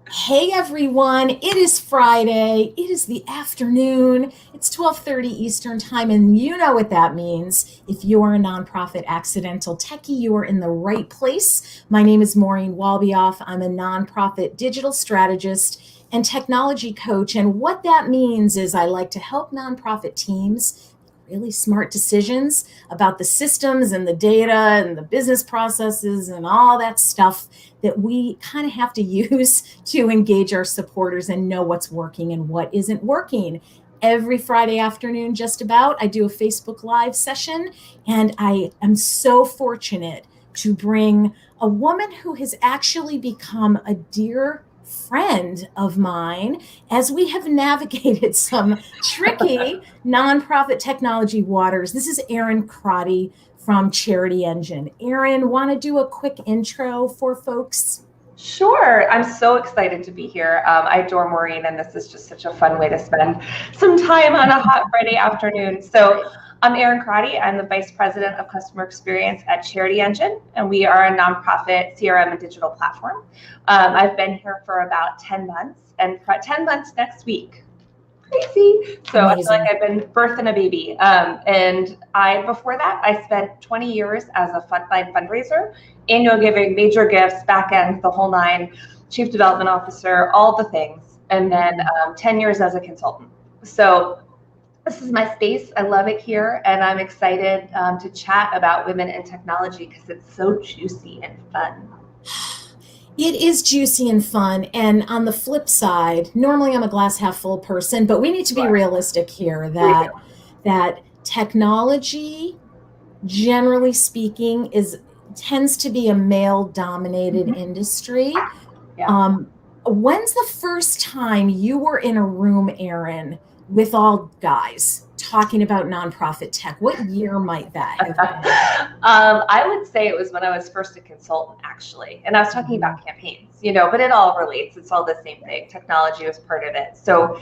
Hey everyone, it is Friday. It is the afternoon. It's 12:30 Eastern Time, and you know what that means. If you are a nonprofit accidental techie, you are in the right place. My name is Maureen Walbioff. I'm a nonprofit digital strategist and technology coach, and what that means is I like to help nonprofit teams make really smart decisions about the systems and the data and the business processes and all that stuff that we kind of have to use to engage our supporters and know what's working and what isn't working. Every Friday afternoon, just about, I do a Facebook Live session, and I am so fortunate to bring a woman who has actually become a dear friend of mine as we have navigated some tricky nonprofit technology waters. This is Erin Crotty from CharityEngine. Erin, want to do a quick intro for folks? Sure. I'm so excited to be here. I adore Maureen, and this is just such a fun way to spend some time on a hot Friday afternoon. So I'm Erin Crotty. I'm the Vice President of Customer Experience at CharityEngine, and we are a nonprofit CRM and digital platform. I've been here for about 10 months, and 10 months next week. Crazy. So amazing. I feel like I've been birthing a baby. Before that, I spent 20 years as a frontline fundraiser, annual giving, major gifts, back end, the whole nine, chief development officer, all the things. And then 10 years as a consultant. So this is my space. I love it here. And I'm excited to chat about women in technology because it's so juicy and fun. It is juicy and fun. And on the flip side, normally I'm a glass half full person, but we need to be realistic here that technology, generally speaking, tends to be a male dominated industry. Yeah. When's the first time you were in a room, Erin, with all guys talking about nonprofit tech? What year might that have been? I would say it was when I was first a consultant, actually. And I was talking about campaigns, but it all relates. It's all the same thing. Technology was part of it. So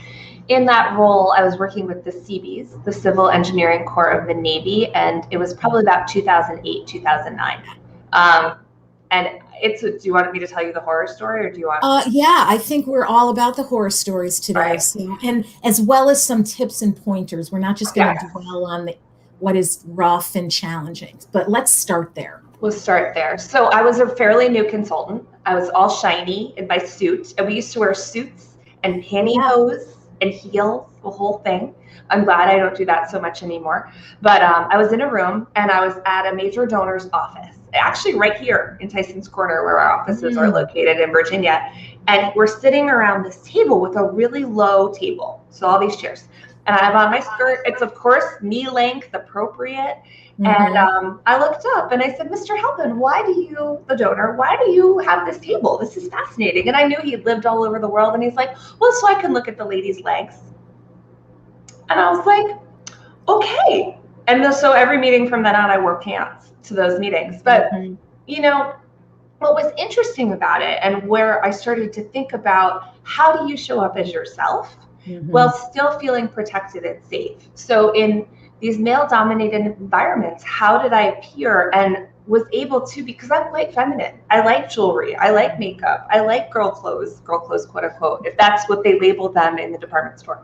in that role, I was working with the Seabees, the Civil Engineering Corps of the Navy, and it was probably about 2008, 2009. Do you want me to tell you the horror story, or do you want? Yeah, I think we're all about the horror stories today. Right. So, and as well as some tips and pointers. We're not just going to dwell on what is rough and challenging, but let's start there. We'll start there. So I was a fairly new consultant. I was all shiny in my suit, and we used to wear suits and pantyhose and heels, the whole thing. I'm glad I don't do that so much anymore. But I was in a room, and I was at a major donor's office, actually right here in Tyson's Corner, where our offices are located in Virginia. And we're sitting around this table with a really low table. So all these chairs. And I have on my skirt. It's, of course, knee length, appropriate. And I looked up and I said, Mr. Halpin, the donor, why do you have this table? This is fascinating. And I knew he had lived all over the world. And he's like, well, so I can look at the lady's legs. And I was like, okay. And so every meeting from then on, I wore pants to those meetings. But, what was interesting about it, and where I started to think about how do you show up as yourself while still feeling protected and safe. So in these male-dominated environments, how did I appear and was able to, because I'm quite feminine. I like jewelry. I like makeup. I like girl clothes, quote unquote, if that's what they label them in the department store.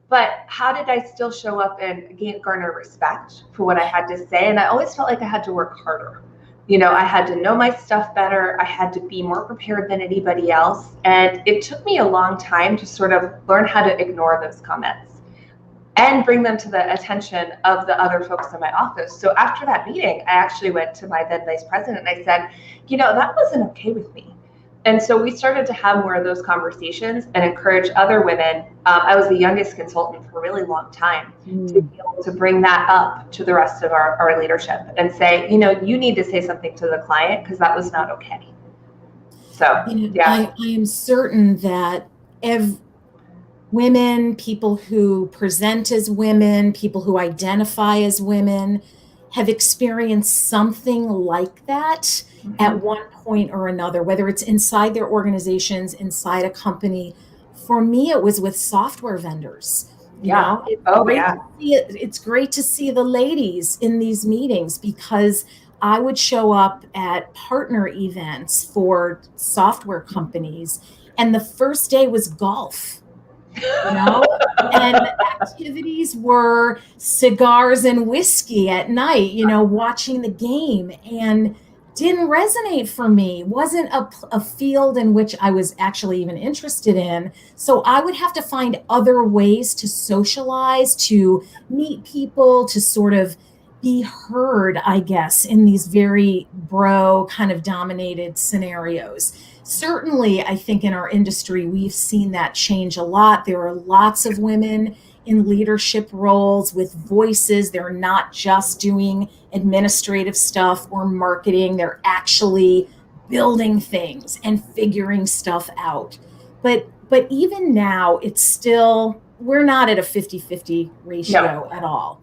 But how did I still show up and garner respect for what I had to say? And I always felt like I had to work harder. I had to know my stuff better. I had to be more prepared than anybody else. And it took me a long time to sort of learn how to ignore those comments and bring them to the attention of the other folks in my office. So after that meeting, I actually went to my then vice president and I said, that wasn't okay with me. And so we started to have more of those conversations and encourage other women. I was the youngest consultant for a really long time to be able to bring that up to the rest of our leadership and say, you need to say something to the client because that was not okay. So, I am certain that women, people who present as women, people who identify as women have experienced something like that at one point or another, whether it's inside their organizations, inside a company. For me, it was with software vendors. It's great to see the ladies in these meetings because I would show up at partner events for software companies, and the first day was golf, and activities were cigars and whiskey at night, watching the game, and didn't resonate for me, wasn't a field in which I was actually even interested in. So I would have to find other ways to socialize, to meet people, to sort of be heard, I guess, in these very bro kind of dominated scenarios. Certainly, I think in our industry, we've seen that change a lot. There are lots of women in leadership roles with voices. They're not just doing administrative stuff or marketing, they're actually building things and figuring stuff out. But even now, it's still, we're not at a 50-50 ratio at all.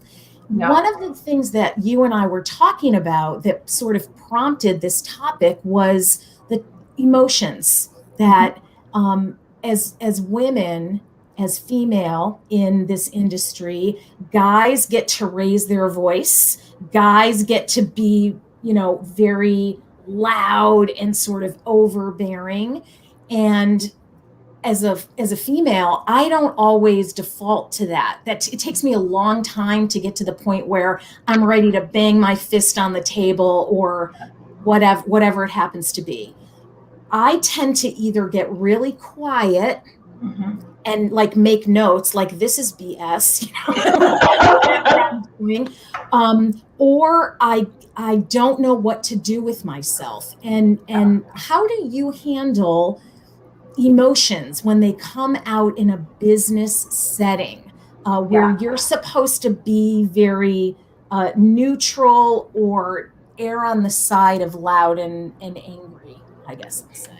No. One of the things that you and I were talking about that sort of prompted this topic was the emotions that as women, as female in this industry, guys get to raise their voice, guys get to be, very loud and sort of overbearing. And as a female, I don't always default to that. It takes me a long time to get to the point where I'm ready to bang my fist on the table or whatever it happens to be. I tend to either get really quiet and like make notes, like this is BS, or I don't know what to do with myself. And how do you handle emotions when they come out in a business setting where you're supposed to be very neutral or err on the side of loud and angry, I guess I'll say?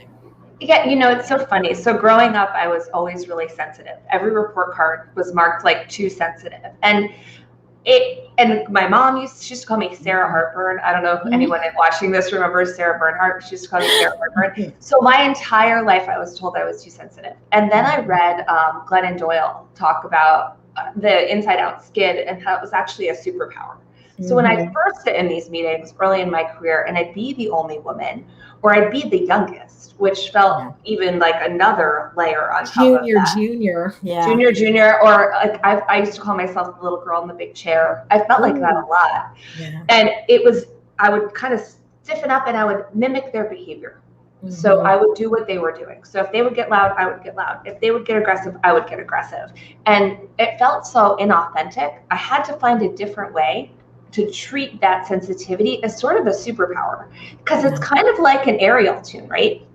Yeah, it's so funny. So growing up, I was always really sensitive. Every report card was marked like too sensitive. And my mom she used to call me Sarah Heartburn. I don't know if anyone watching this remembers Sarah Bernhardt. She used to call me Sarah Heartburn. So my entire life, I was told I was too sensitive. And then I read Glennon Doyle talk about the inside out skid and how it was actually a superpower. So when I first sit in these meetings early in my career, and I'd be the only woman, or I'd be the youngest, which felt even like another layer on top of that. Junior, or like I used to call myself the little girl in the big chair. I felt like that a lot. Yeah. And I would kind of stiffen up and I would mimic their behavior. So I would do what they were doing. So if they would get loud, I would get loud. If they would get aggressive, I would get aggressive. And it felt so inauthentic. I had to find a different way to treat that sensitivity as sort of a superpower, because it's kind of like an aerial tune, right?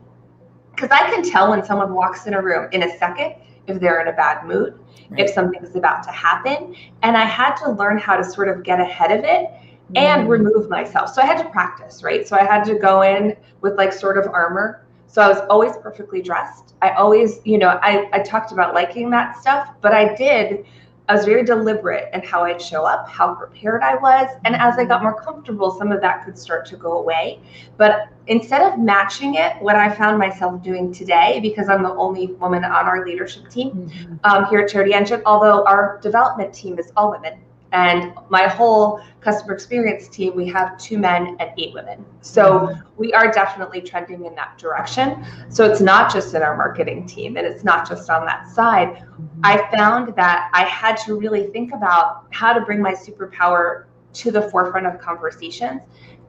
Because I can tell when someone walks in a room in a second if they're in a bad mood, if something's about to happen. And I had to learn how to sort of get ahead of it and remove myself. So I had to practice, right? So I had to go in with like sort of armor. So I was always perfectly dressed. I always, I talked about liking that stuff, but I was very deliberate in how I'd show up, how prepared I was. And as I got more comfortable, some of that could start to go away. But instead of matching it, what I found myself doing today, because I'm the only woman on our leadership team here at CharityEngine, although our development team is all women, and my whole customer experience team, we have 2 men and 8 women. So we are definitely trending in that direction. So it's not just in our marketing team, and it's not just on that side. I found that I had to really think about how to bring my superpower to the forefront of conversations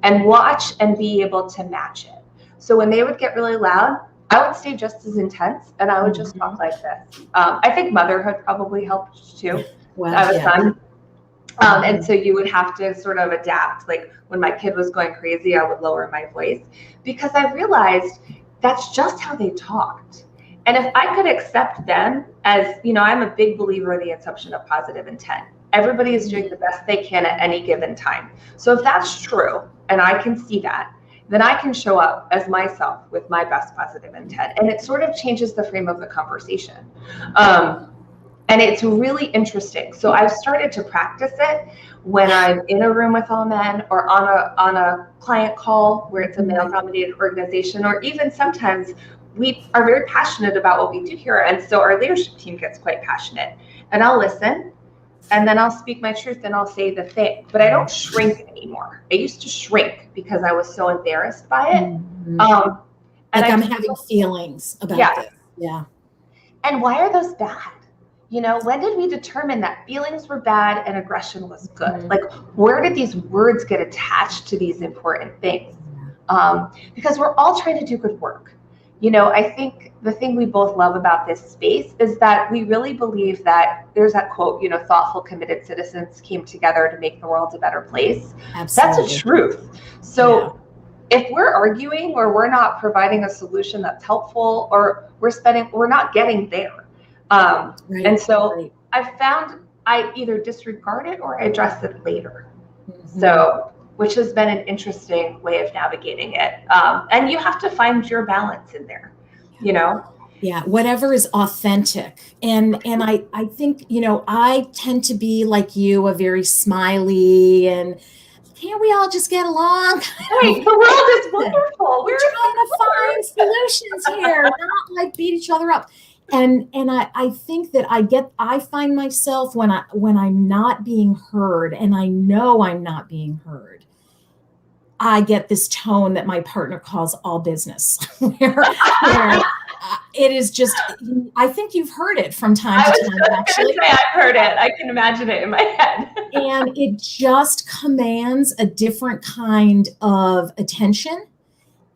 and watch and be able to match it. So when they would get really loud, I would stay just as intense, and I would just talk like this. I think motherhood probably helped too. I have a son. And so you would have to sort of adapt. Like when my kid was going crazy, I would lower my voice, because I realized that's just how they talked. And if I could accept them as, I'm a big believer in the assumption of positive intent. Everybody is doing the best they can at any given time. So if that's true, and I can see that, then I can show up as myself with my best positive intent. And it sort of changes the frame of the conversation. And it's really interesting. So I've started to practice it when I'm in a room with all men, or on a client call where it's a male-dominated organization, or even sometimes we are very passionate about what we do here. And so our leadership team gets quite passionate. And I'll listen, and then I'll speak my truth and I'll say the thing, but I don't shrink anymore. I used to shrink because I was so embarrassed by it. Mm-hmm. And like I'm having feelings about this. Yeah. And why are those bad? You know, when did we determine that feelings were bad and aggression was good? Mm-hmm. Like, where did these words get attached to these important things? Because we're all trying to do good work. You know, I think the thing we both love about this space is that we really believe that there's that quote, you know, thoughtful, committed citizens came together to make the world a better place. Absolutely. That's a truth. So if we're arguing or we're not providing a solution that's helpful, or we're not getting there. And so I've found I either disregard it or I address it later. Mm-hmm. So, which has been an interesting way of navigating it. And you have to find your balance in there, you know? Yeah, whatever is authentic. And I think, you know, I tend to be like you, a very smiley and can't we all just get along? Right, the world is wonderful. We're trying to find solutions here, not like beat each other up. And I think that I find myself when I'm not being heard, and I know I'm not being heard, I get this tone that my partner calls all business, where it is just, I think you've heard it from time to time, actually. I've heard it. I can imagine it in my head. And it just commands a different kind of attention.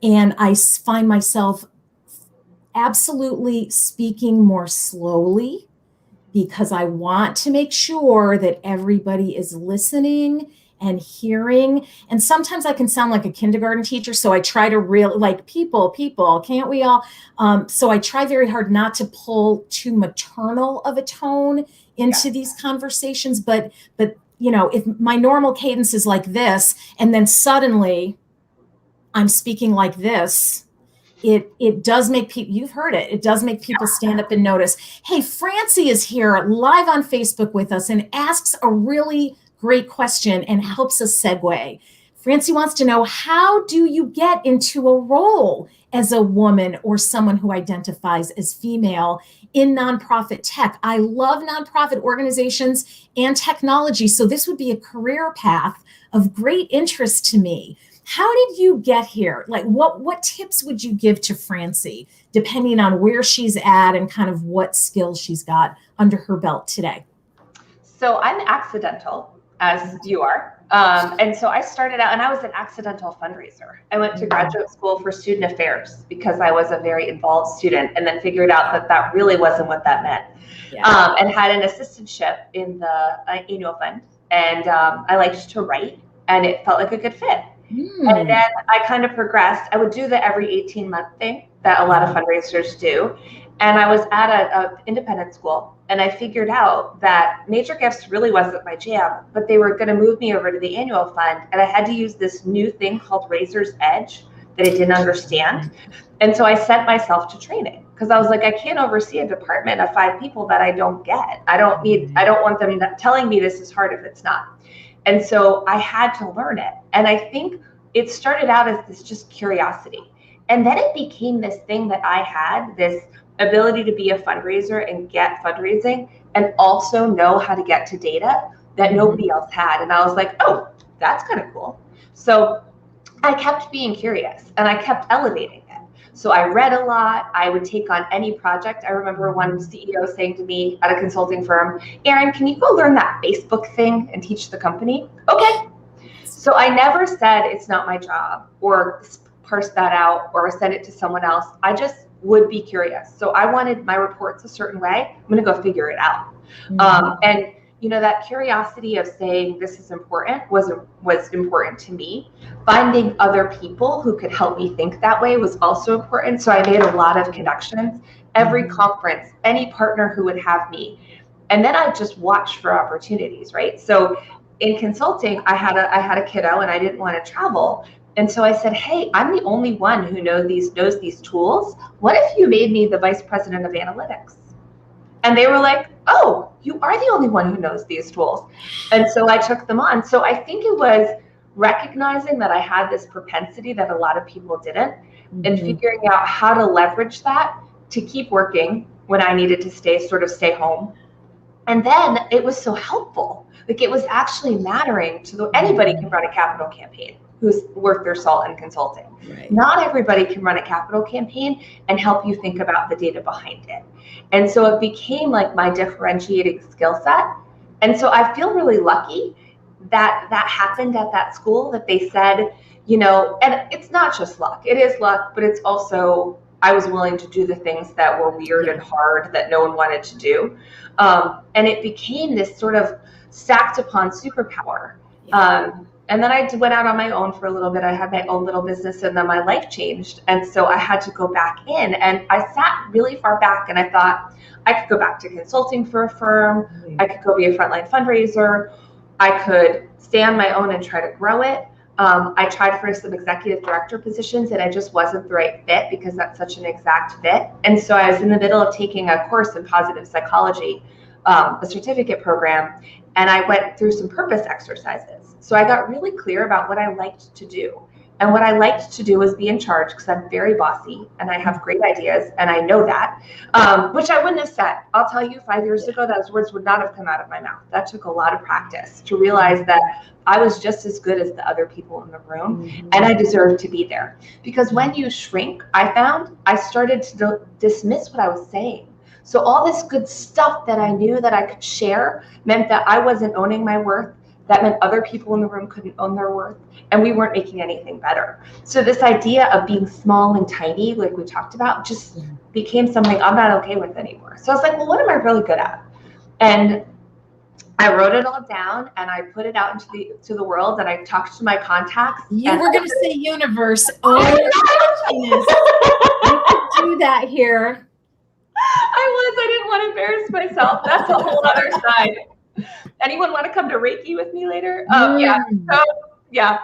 And I find myself absolutely speaking more slowly because I want to make sure that everybody is listening and hearing. And sometimes I can sound like a kindergarten teacher. So I try to really like people, can't we all? So I try very hard not to pull too maternal of a tone into these conversations. But, you know, if my normal cadence is like this, and then suddenly I'm speaking like this, it does make people, you've heard it, it does make people stand up and notice. Hey, Francie is here live on Facebook with us and asks a really great question and helps us segue. Francie wants to know, how do you get into a role as a woman or someone who identifies as female in nonprofit tech? I love nonprofit organizations and technology, so this would be a career path of great interest to me. How did you get here? Like, what tips would you give to Francie, depending on where she's at and kind of what skills she's got under her belt today? So I'm accidental, as you are. And so I started out, and I was an accidental fundraiser. I went to graduate school for student affairs because I was a very involved student, and then figured out that that really wasn't what that meant. And had an assistantship in the annual fund. And I liked to write, and it felt like a good fit. And then I kind of progressed. I would do the every 18-month thing that a lot of fundraisers do. And I was at an independent school, and I figured out that major gifts really wasn't my jam, but they were going to move me over to the annual fund. And I had to use this new thing called Razor's Edge that I didn't understand. And so I sent myself to training because I was like, I can't oversee a department of 5 people that I don't get. I don't want them telling me this is hard if it's not. And so I had to learn it. And I think it started out as this just curiosity. And then it became this thing that I had, this ability to be a fundraiser and get fundraising, and also know how to get to data that nobody else had. And I was like, oh, that's kind of cool. So I kept being curious, and I kept elevating it. So I read a lot. I would take on any project. I remember one CEO saying to me at a consulting firm, Erin, can you go learn that Facebook thing and teach the company? Okay. So I never said it's not my job or parse that out or send it to someone else. I just would be curious. So I wanted my reports a certain way. I'm going to go figure it out. And you know, that curiosity of saying this is important was important to me. Finding other people who could help me think that way was also important. So I made a lot of connections. Every conference, any partner who would have me. And then I just watched for opportunities, right? So in consulting, I had a kiddo and I didn't want to travel. And so I said, hey, I'm the only one who knows these tools. What if you made me the vice president of analytics? And they were like, oh, you are the only one who knows these tools. And so I took them on. So I think it was recognizing that I had this propensity that a lot of people didn't, and figuring out how to leverage that to keep working when I needed to stay home. And then it was so helpful. Like it was actually mattering to anybody can run a capital campaign who's worth their salt in consulting. Right. Not everybody can run a capital campaign and help you think about the data behind it. And so it became like my differentiating skill set. And so I feel really lucky that that happened at that school, that they said, and it's not just luck. It is luck, but it's also, I was willing to do the things that were weird and hard that no one wanted to do. And it became this sort of stacked upon superpower. And then I went out on my own for a little bit. I had my own little business, and then my life changed. And so I had to go back in, and I sat really far back, and I thought I could go back to consulting for a firm. I could go be a frontline fundraiser. I could stay on my own and try to grow it. I tried for some executive director positions, and I just wasn't the right fit because that's such an exact fit. And so I was in the middle of taking a course in positive psychology, a certificate program, and I went through some purpose exercises. So I got really clear about what I liked to do. And what I liked to do was be in charge, because I'm very bossy and I have great ideas, and I know that, which I wouldn't have said. I'll tell you, 5 years ago, those words would not have come out of my mouth. That took a lot of practice to realize that I was just as good as the other people in the room, and I deserved to be there. Because when you shrink, I found I started to dismiss what I was saying. So all this good stuff that I knew that I could share meant that I wasn't owning my worth. That meant other people in the room couldn't own their worth, and we weren't making anything better. So this idea of being small and tiny, like we talked about, just became something I'm not okay with anymore. So I was like, well, what am I really good at? And I wrote it all down, and I put it out into the world, and I talked to my contacts. You were going to say universe. Oh my goodness. You could do that here. I didn't want to embarrass myself. That's a whole other side. Anyone want to come to Reiki with me later? Yeah. So, yeah.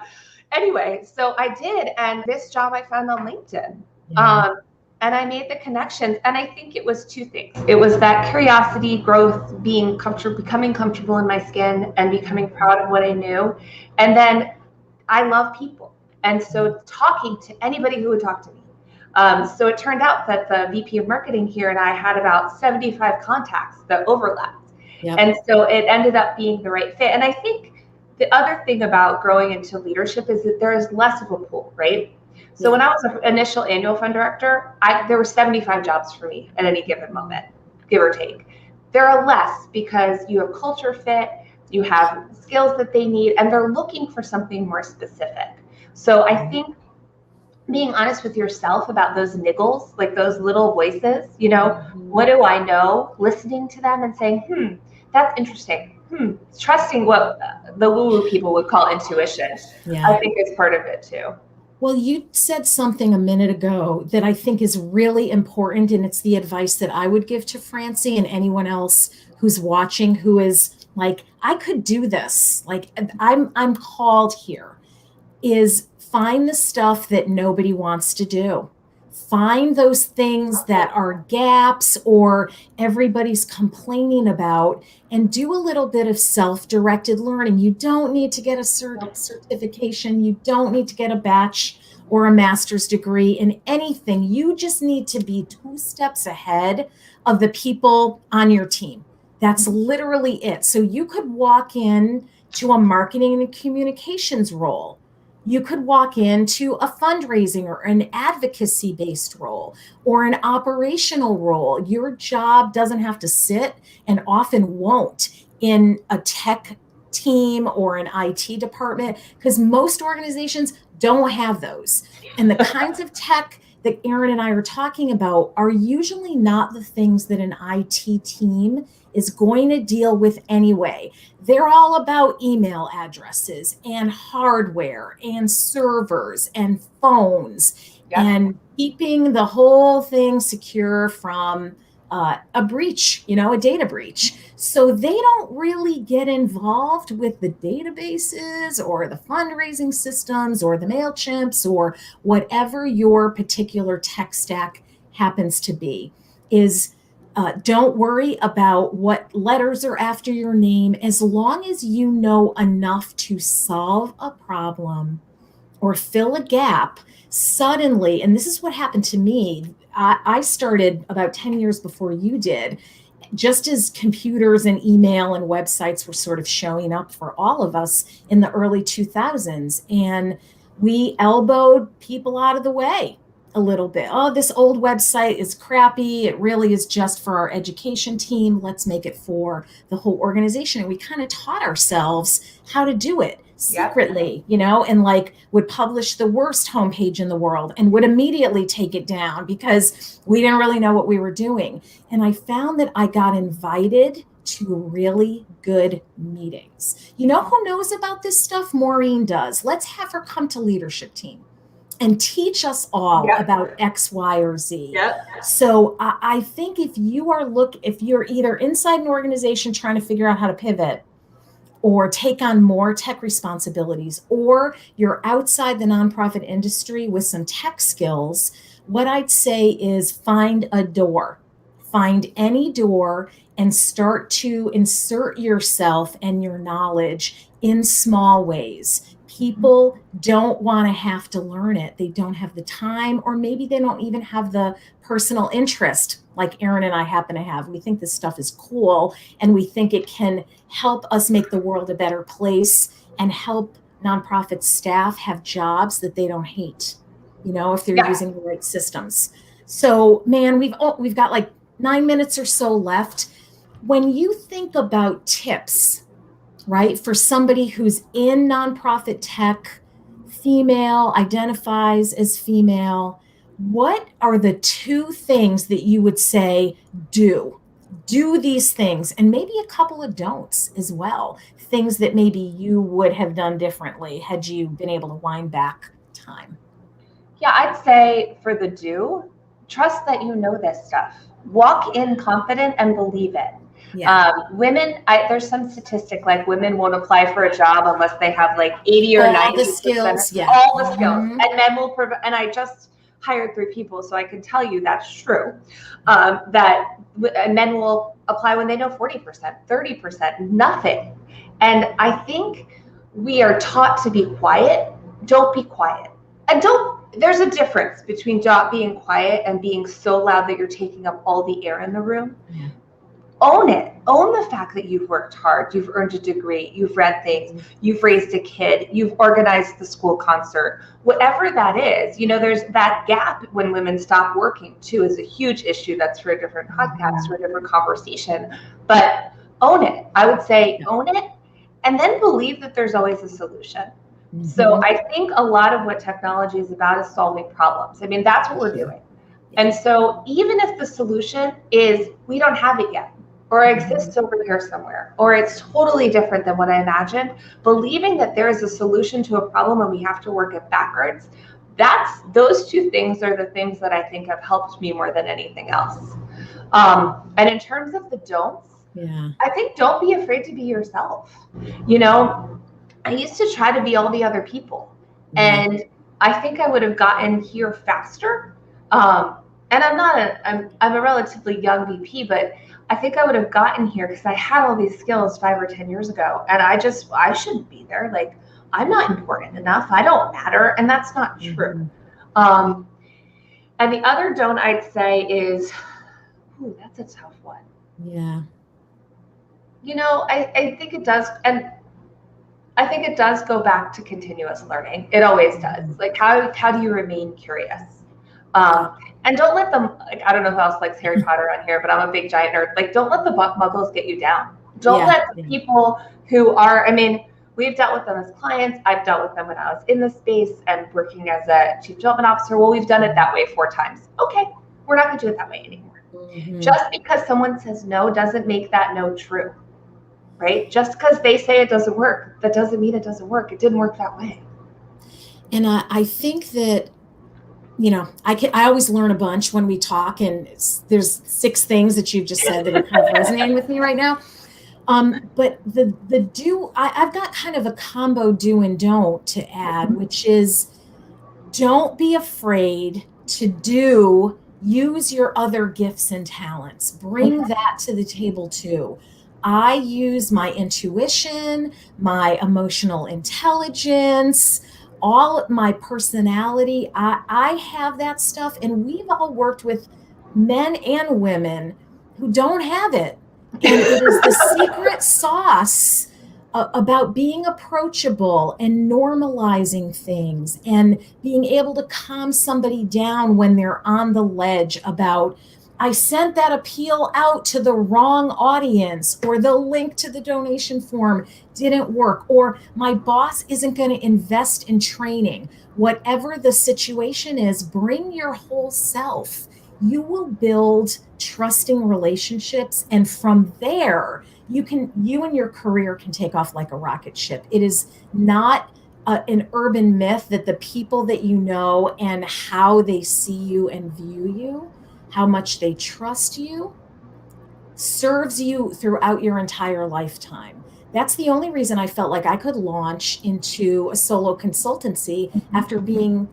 Anyway, so I did. And this job I found on LinkedIn. And I made the connections. And I think it was two things. It was that curiosity, growth, being comfortable, becoming comfortable in my skin, and becoming proud of what I knew. And then I love people. And so talking to anybody who would talk to me. So it turned out that the VP of marketing here and I had about 75 contacts that overlapped. And so it ended up being the right fit. And I think the other thing about growing into leadership is that there is less of a pool, right? So when I was an initial annual fund director, there were 75 jobs for me at any given moment, give or take. There are less because you have culture fit, you have skills that they need, and they're looking for something more specific. So I think being honest with yourself about those niggles, like those little voices, what do I know? Listening to them and saying, that's interesting. Trusting what the woo-woo people would call intuition, I think is part of it too. Well, you said something a minute ago that I think is really important, and it's the advice that I would give to Francie and anyone else who's watching who is like, I could do this. Like, I'm called here, is find the stuff that nobody wants to do. Find those things that are gaps or everybody's complaining about, and do a little bit of self-directed learning. You don't need to get a certification. You don't need to get a batch or a master's degree in anything. You just need to be 2 steps ahead of the people on your team. That's literally it. So you could walk in to a marketing and communications role. You could walk into a fundraising or an advocacy-based role or an operational role. Your job doesn't have to sit, and often won't, in a tech team or an IT department, because most organizations don't have those. And the kinds of tech that Erin and I are talking about are usually not the things that an IT team is going to deal with anyway. They're all about email addresses and hardware and servers and phones and keeping the whole thing secure from a breach, a data breach. So they don't really get involved with the databases or the fundraising systems or the MailChimps or whatever your particular tech stack happens to be. Don't worry about what letters are after your name, as long as you know enough to solve a problem or fill a gap. Suddenly, and this is what happened to me, I started about 10 years before you did, just as computers and email and websites were sort of showing up for all of us in the early 2000s. And we elbowed people out of the way a little bit. Oh, this old website is crappy. It really is just for our education team. Let's make it for the whole organization. And we kind of taught ourselves how to do it secretly, and like would publish the worst homepage in the world and would immediately take it down because we didn't really know what we were doing. And I found that I got invited to really good meetings. You know who knows about this stuff? Maureen does. Let's have her come to leadership team and teach us all about X, Y, or Z. So I think if you're either inside an organization trying to figure out how to pivot or take on more tech responsibilities, or you're outside the nonprofit industry with some tech skills, what I'd say is find a door. Find any door and start to insert yourself and your knowledge in small ways. People don't want to have to learn it. They don't have the time, or maybe they don't even have the personal interest like Erin and I happen to have. We think this stuff is cool, and we think it can help us make the world a better place and help nonprofit staff have jobs that they don't hate, if they're using the right systems. So, man, we've got like 9 minutes or so left. When you think about tips, right, for somebody who's in nonprofit tech, female, identifies as female, what are the 2 things that you would say do these things, and maybe a couple of don'ts as well, things that maybe you would have done differently had you been able to wind back time? Yeah, I'd say for the do, trust that you know this stuff. Walk in confident and believe it. Women, there's some statistic like women won't apply for a job unless they have like 80 or 90 the skills, all the skills, and men will and I just hired 3 people, so I can tell you that's true. That men will apply when they know 40%, 30%, nothing. And I think we are taught to be quiet. Don't be quiet. And there's a difference between being quiet and being so loud that you're taking up all the air in the room. Own it. Own the fact that you've worked hard, you've earned a degree, you've read things, you've raised a kid, you've organized the school concert, whatever that is. There's that gap when women stop working too is a huge issue. That's for a different podcast, for a different conversation. But own it. I would say own it, and then believe that there's always a solution. So I think a lot of what technology is about is solving problems. I mean, that's what we're doing. And so even if the solution is we don't have it yet, or it exists over here somewhere, or it's totally different than what I imagined, believing that there is a solution to a problem and we have to work it backwards, those 2 things are the things that I think have helped me more than anything else. And in terms of the don'ts, I think don't be afraid to be yourself. I used to try to be all the other people, and I think I would have gotten here faster. And I'm a relatively young VP, but I think I would have gotten here because I had all these skills 5 or 10 years ago, and I shouldn't be there. Like, I'm not important enough. I don't matter. And that's not true. And the other don't I'd say is, that's a tough one. I think it does. And I think it does go back to continuous learning. It always does. Like, how do you remain curious? And don't let them, I don't know who else likes Harry Potter on here, but I'm a big giant nerd. Like, don't let the muggles get you down. Don't let the people who are, we've dealt with them as clients. I've dealt with them when I was in the space and working as a chief development officer. Well, we've done it that way 4 times. Okay, we're not going to do it that way anymore. Just because someone says no doesn't make that no true. Right? Just because they say it doesn't work, that doesn't mean it doesn't work. It didn't work that way. And I think that, I always learn a bunch when we talk, and there's 6 things that you've just said that are kind of resonating with me right now. But the do, I've got kind of a combo do and don't to add, which is don't be afraid to use your other gifts and talents. Bring that to the table too. I use my intuition, my emotional intelligence, all my personality. I have that stuff. And we've all worked with men and women who don't have it. And it is the secret sauce about being approachable and normalizing things and being able to calm somebody down when they're on the ledge about, I sent that appeal out to the wrong audience, or the link to the donation form didn't work, or my boss isn't going to invest in training. Whatever the situation is, bring your whole self. You will build trusting relationships, and from there you and your career can take off like a rocket ship. It is not an urban myth that the people that you know and how they see you and view you, how much they trust you, serves you throughout your entire lifetime. That's the only reason I felt like I could launch into a solo consultancy after being,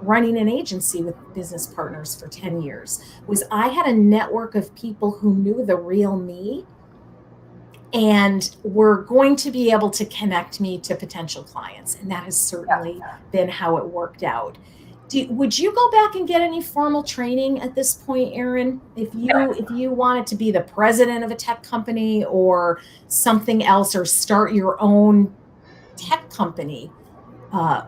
running an agency with business partners for 10 years, was I had a network of people who knew the real me and were going to be able to connect me to potential clients. And that has certainly been how it worked out. Would you go back and get any formal training at this point, Erin? If you wanted to be the president of a tech company or something else, or start your own tech company,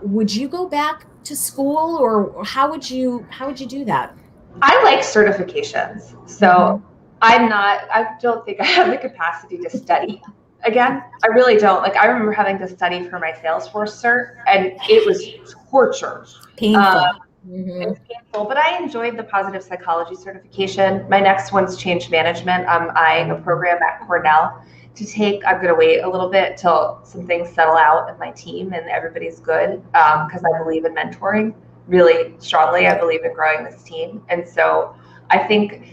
would you go back to school, or how would you do that? I like certifications. So I don't think I have the capacity to study again. I really don't. Like, I remember having to study for my Salesforce cert, and it was torture. Painful. It was painful, but I enjoyed the positive psychology certification. My next one's change management. I'm eyeing a program at Cornell to take. I'm going to wait a little bit till some things settle out in my team and everybody's good, because I believe in mentoring really strongly. I believe in growing this team. And so I think,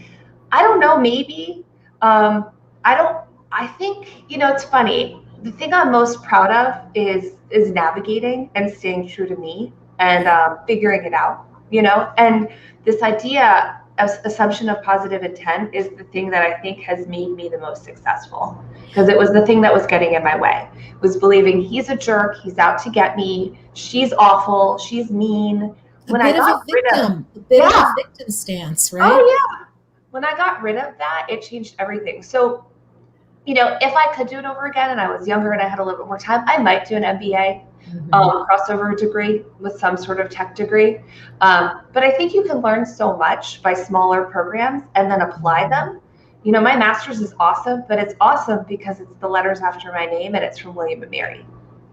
I don't know, maybe, I think, it's funny. The thing I'm most proud of is navigating and staying true to me and figuring it out, and this idea of assumption of positive intent is the thing that I think has made me the most successful, because it was the thing that was getting in my way. It was believing he's a jerk, he's out to get me, she's awful, she's mean. A bit of a victim stance, right? Oh yeah. When I got rid of that, it changed everything. So, if I could do it over again and I was younger and I had a little bit more time, I might do an MBA, crossover degree with some sort of tech degree. But I think you can learn so much by smaller programs and then apply them. My master's is awesome, but it's awesome because it's the letters after my name and it's from William and Mary.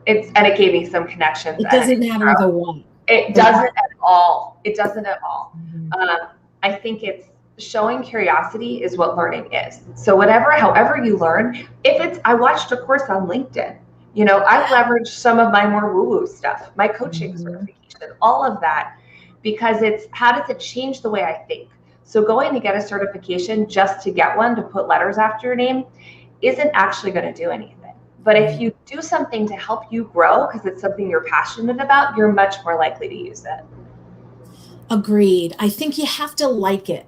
And it gave me some connections. It doesn't matter the one. It doesn't at all. It doesn't at all. I think it's showing curiosity is what learning is. So however you learn, I watched a course on LinkedIn, I leveraged some of my more woo-woo stuff, my coaching certification, all of that, because it's, how does it change the way I think? So going to get a certification just to get one to put letters after your name isn't actually going to do anything. But if you do something to help you grow, because it's something you're passionate about, you're much more likely to use it. Agreed. I think you have to like it.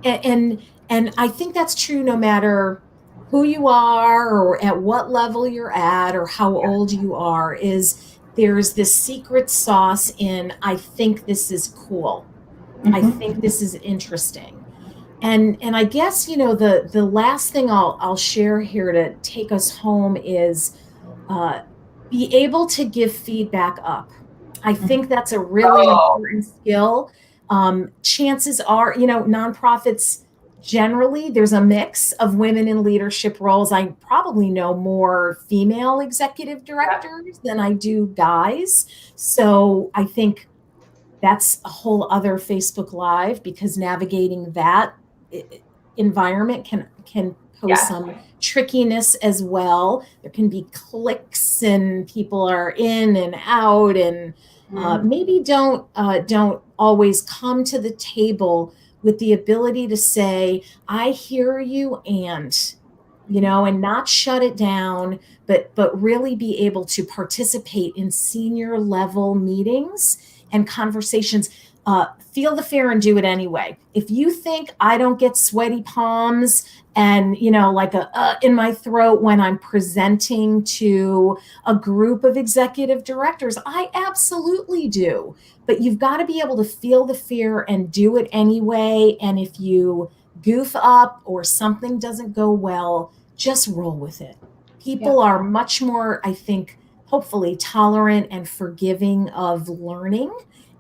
And I think that's true no matter who you are or at what level you're at or how old you are. There's this secret sauce in, I think this is cool. I think this is interesting. And I guess, the last thing I'll share here to take us home is be able to give feedback up. I think that's a really important skill. Chances are, nonprofits, generally, there's a mix of women in leadership roles. I probably know more female executive directors than I do guys. So I think that's a whole other Facebook Live, because navigating that environment can pose some trickiness as well. There can be cliques and people are in and out and maybe don't always come to the table with the ability to say, I hear you, and not shut it down, but really be able to participate in senior level meetings and conversations. Feel the fear and do it anyway. If you think I don't get sweaty palms and, like in my throat when I'm presenting to a group of executive directors, I absolutely do. But you've got to be able to feel the fear and do it anyway. And if you goof up or something doesn't go well, just roll with it. People are much more, I think, hopefully tolerant and forgiving of learning.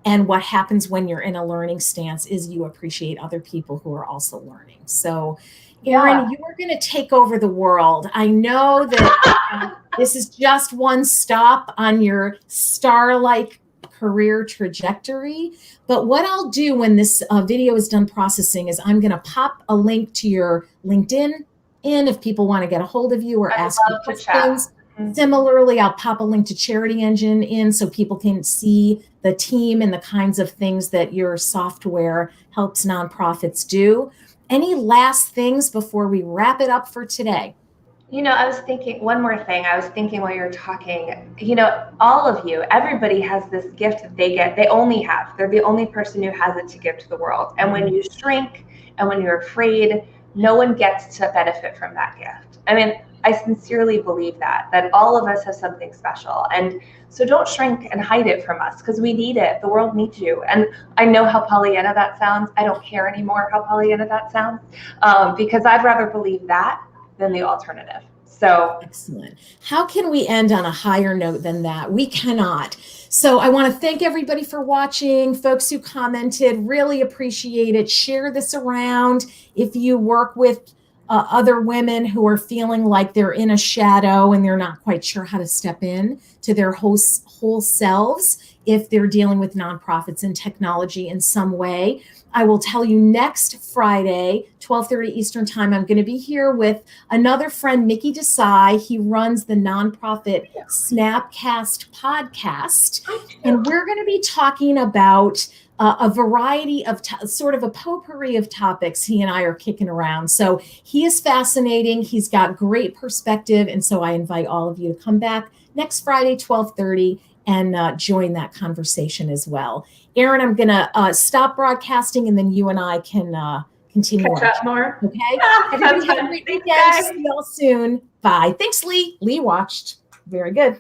And what happens when you're in a learning stance is you appreciate other people who are also learning. So, Erin, you are going to take over the world. I know that this is just one stop on your star-like career trajectory. But what I'll do when this video is done processing is I'm going to pop a link to your LinkedIn in if people want to get a hold of you or ask you questions. Similarly, I'll pop a link to CharityEngine in so people can see the team and the kinds of things that your software helps nonprofits do. Any last things before we wrap it up for today? I was thinking one more thing. I was thinking while you were talking, all of you, everybody has this gift that they only have. They're the only person who has it to give to the world. And when you shrink and when you're afraid, no one gets to benefit from that gift. I mean, I sincerely believe that all of us have something special. And so don't shrink and hide it from us because we need it. The world needs you. And I know how Pollyanna that sounds. I don't care anymore how Pollyanna that sounds because I'd rather believe that than the alternative. So excellent. How can we end on a higher note than that? We cannot. So I want to thank everybody for watching. Folks who commented, really appreciate it. Share this around. If you work with other women who are feeling like they're in a shadow and they're not quite sure how to step in to their whole selves, if they're dealing with nonprofits and technology in some way, I will tell you next Friday, 12:30 Eastern Time, I'm going to be here with another friend, Mickey Desai. He runs the nonprofit Snapcast podcast. And we're going to be talking about a variety of sort of a potpourri of topics he and I are kicking around. So he is fascinating. He's got great perspective. And so I invite all of you to come back next Friday, 12:30, and join that conversation as well. Erin, I'm going to stop broadcasting and then you and I can continue catch up more. Okay. Everybody have a great weekend. See y'all soon. Bye. Thanks, Lee. Lee watched. Very good.